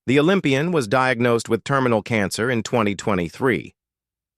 The Olympian was diagnosed with terminal cancer in 2023.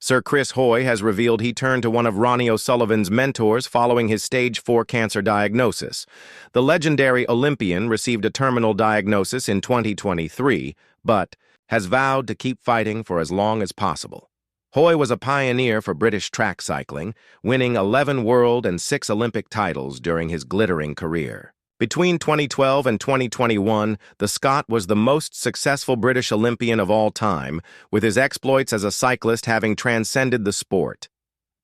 Sir Chris Hoy has revealed he turned to one of Ronnie O'Sullivan's mentors following his stage 4 cancer diagnosis. The legendary Olympian received a terminal diagnosis in 2023, but has vowed to keep fighting for as long as possible. Hoy was a pioneer for British track cycling, winning 11 world and 6 Olympic titles during his glittering career. Between 2012 and 2021, the Scot was the most successful British Olympian of all time, with his exploits as a cyclist having transcended the sport.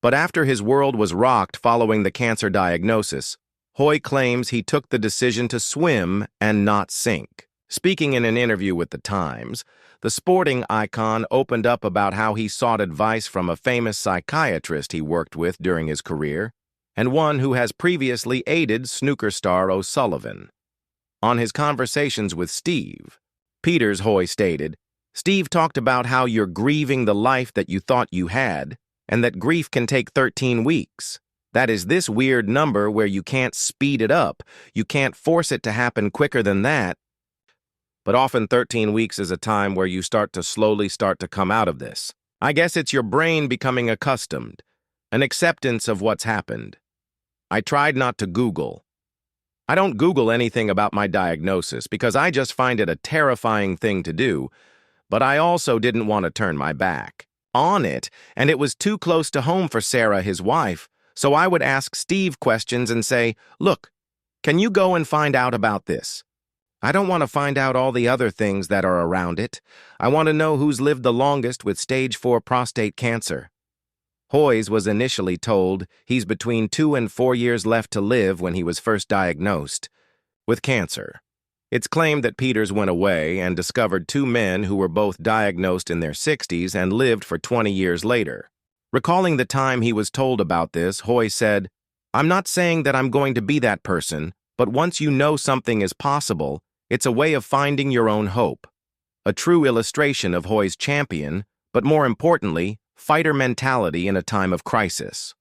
But after his world was rocked following the cancer diagnosis, Hoy claims he took the decision to swim and not sink. Speaking in an interview with The Times, the sporting icon opened up about how he sought advice from a famous psychiatrist he worked with during his career, and one who has previously aided snooker star O'Sullivan. On his conversations with Steve Peters, Hoy stated, "Steve talked about how you're grieving the life that you thought you had, and that grief can take 13 weeks. That is this weird number where you can't speed it up, you can't force it to happen quicker than that. But often 13 weeks is a time where you slowly start to come out of this. I guess it's your brain becoming accustomed, an acceptance of what's happened. I tried not to Google. I don't Google anything about my diagnosis because I just find it a terrifying thing to do, but I also didn't want to turn my back on it, and it was too close to home for Sarah, his wife, so I would ask Steve questions and say, look, can you go and find out about this? I don't want to find out all the other things that are around it. I want to know who's lived the longest with stage 4 prostate cancer." Hoy's was initially told he's between 2 and 4 years left to live when he was first diagnosed with cancer. It's claimed that Peters went away and discovered 2 men who were both diagnosed in their 60s and lived for 20 years later. Recalling the time he was told about this, Hoy said, "I'm not saying that I'm going to be that person, but once you know something is possible, it's a way of finding your own hope." A true illustration of Hoy's champion, but more importantly, fighter mentality in a time of crisis.